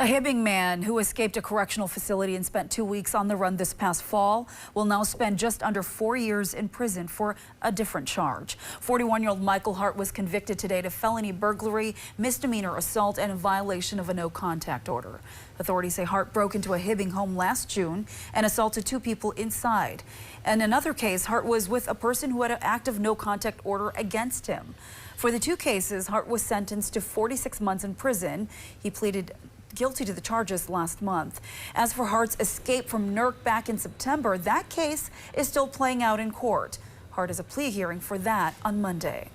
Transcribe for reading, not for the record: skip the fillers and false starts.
A Hibbing man who escaped a correctional facility and spent 2 weeks on the run this past fall will now spend just under 4 years in prison for a different charge. 41-year-old Michael Hart was convicted today of felony burglary, misdemeanor assault, and a violation of a no-contact order. Authorities say Hart broke into a Hibbing home last June and assaulted 2 people inside. In another case, Hart was with a person who had an active no-contact order against him. For the 2 cases, Hart was sentenced to 46 months in prison. He pleaded guilty to the charges last month. As for Hart's escape from NERC back in September, that case is still playing out in court. Hart has a plea hearing for that on Monday.